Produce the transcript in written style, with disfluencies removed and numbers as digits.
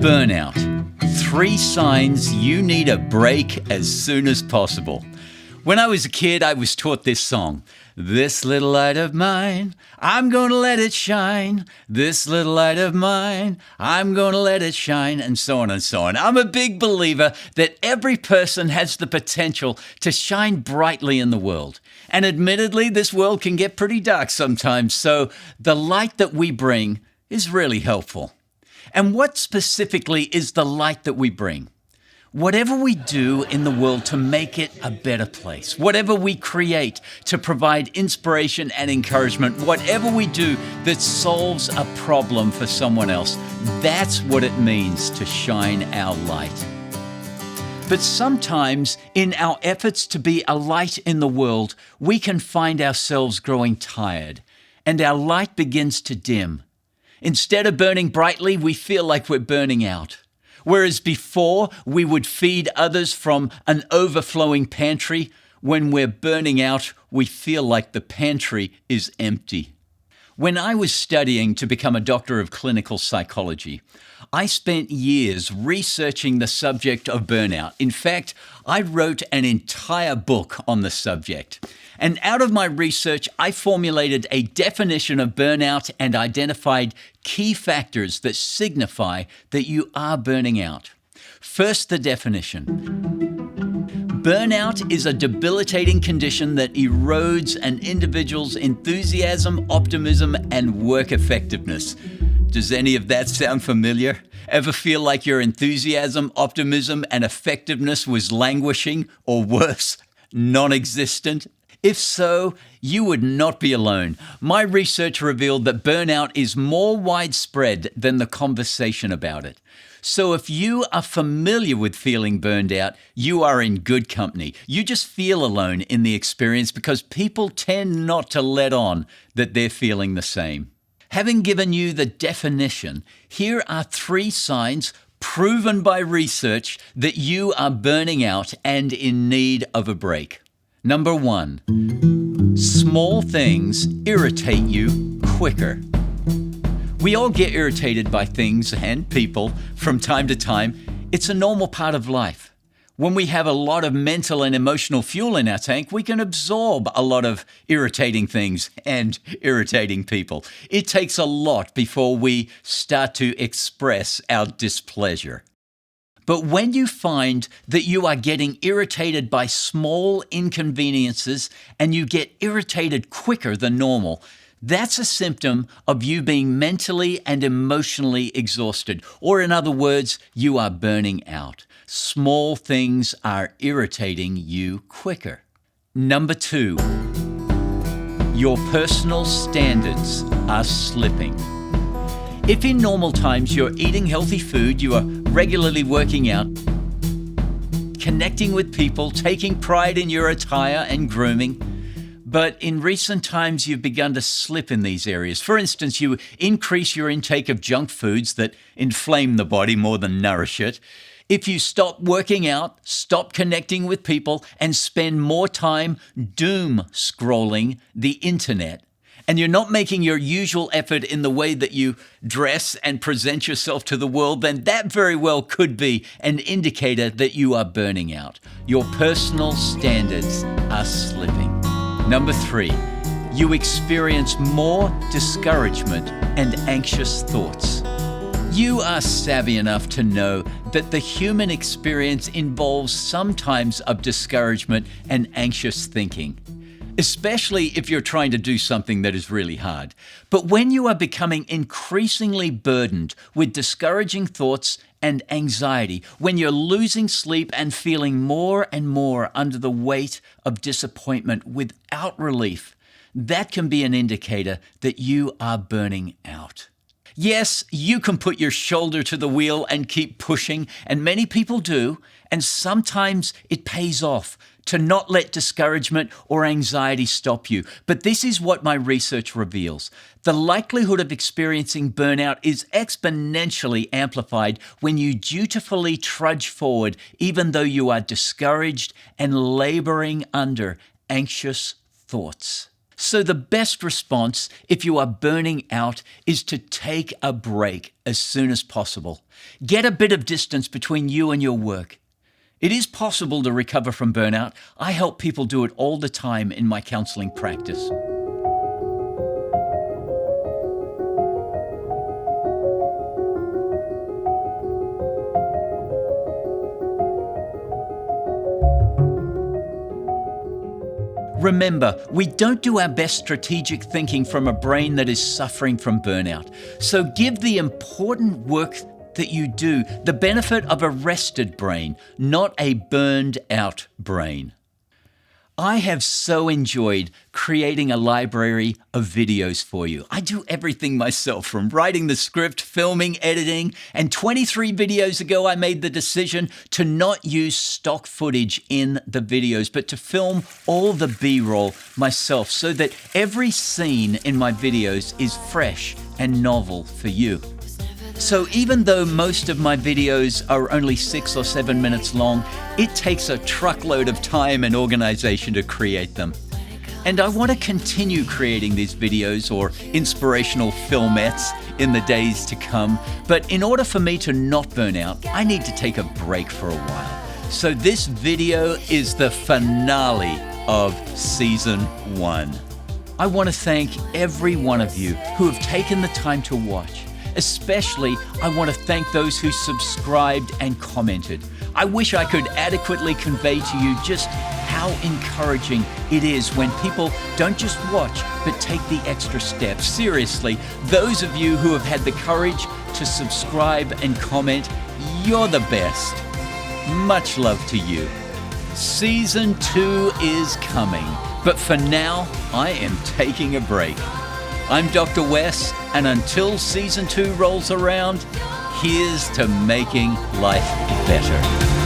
Burnout. 3 signs you need a break as soon as possible. When I was a kid, I was taught this song. This little light of mine, I'm gonna let it shine. This little light of mine, I'm gonna let it shine, and so on and so on. I'm a big believer that every person has the potential to shine brightly in the world. And admittedly, this world can get pretty dark sometimes, so the light that we bring is really helpful. And what specifically is the light that we bring? Whatever we do in the world to make it a better place, whatever we create to provide inspiration and encouragement, whatever we do that solves a problem for someone else, that's what it means to shine our light. But sometimes in our efforts to be a light in the world, we can find ourselves growing tired and our light begins to dim. Instead of burning brightly, we feel like we're burning out. Whereas before, we would feed others from an overflowing pantry, when we're burning out, we feel like the pantry is empty. When I was studying to become a doctor of clinical psychology, I spent years researching the subject of burnout. In fact, I wrote an entire book on the subject. And out of my research, I formulated a definition of burnout and identified key factors that signify that you are burning out. First, the definition. Burnout is a debilitating condition that erodes an individual's enthusiasm, optimism, and work effectiveness. Does any of that sound familiar? Ever feel like your enthusiasm, optimism, and effectiveness was languishing, or worse, non-existent? If so, you would not be alone. My research revealed that burnout is more widespread than the conversation about it. So if you are familiar with feeling burned out, you are in good company. You just feel alone in the experience because people tend not to let on that they're feeling the same. Having given you the definition, here are 3 signs proven by research that you are burning out and in need of a break. Number 1, small things irritate you quicker. We all get irritated by things and people from time to time. It's a normal part of life. When we have a lot of mental and emotional fuel in our tank, we can absorb a lot of irritating things and irritating people. It takes a lot before we start to express our displeasure. But when you find that you are getting irritated by small inconveniences and you get irritated quicker than normal, that's a symptom of you being mentally and emotionally exhausted. Or in other words, you are burning out. Small things are irritating you quicker. Number 2, your personal standards are slipping. If in normal times you're eating healthy food, you are regularly working out, connecting with people, taking pride in your attire and grooming, but in recent times you've begun to slip in these areas. For instance, you increase your intake of junk foods that inflame the body more than nourish it. If you stop working out, stop connecting with people, and spend more time doom scrolling the internet, and you're not making your usual effort in the way that you dress and present yourself to the world, then that very well could be an indicator that you are burning out. Your personal standards are slipping. Number 3, you experience more discouragement and anxious thoughts. You are savvy enough to know that the human experience involves some times of discouragement and anxious thinking, especially if you're trying to do something that is really hard. But when you are becoming increasingly burdened with discouraging thoughts and anxiety, when you're losing sleep and feeling more and more under the weight of disappointment without relief, that can be an indicator that you are burning out. Yes, you can put your shoulder to the wheel and keep pushing, and many people do, and sometimes it pays off to not let discouragement or anxiety stop you. But this is what my research reveals. The likelihood of experiencing burnout is exponentially amplified when you dutifully trudge forward, even though you are discouraged and laboring under anxious thoughts. So the best response if you are burning out is to take a break as soon as possible. Get a bit of distance between you and your work. It is possible to recover from burnout. I help people do it all the time in my counseling practice. Remember, we don't do our best strategic thinking from a brain that is suffering from burnout. So give the important work that you do the benefit of a rested brain, not a burned out brain. I have so enjoyed creating a library of videos for you. I do everything myself, from writing the script, filming, editing, and 23 videos ago I made the decision to not use stock footage in the videos, but to film all the B-roll myself so that every scene in my videos is fresh and novel for you. So even though most of my videos are only 6 or 7 minutes long, it takes a truckload of time and organization to create them. And I want to continue creating these videos or inspirational filmettes in the days to come. But in order for me to not burn out, I need to take a break for a while. So this video is the finale of Season 1. I want to thank every one of you who have taken the time to watch. Especially, I want to thank those who subscribed and commented. I wish I could adequately convey to you just how encouraging it is when people don't just watch, but take the extra step. Seriously, those of you who have had the courage to subscribe and comment, you're the best. Much love to you. Season 2 is coming, but for now, I am taking a break. I'm Dr. Wes, and until Season 2 rolls around, here's to making life better.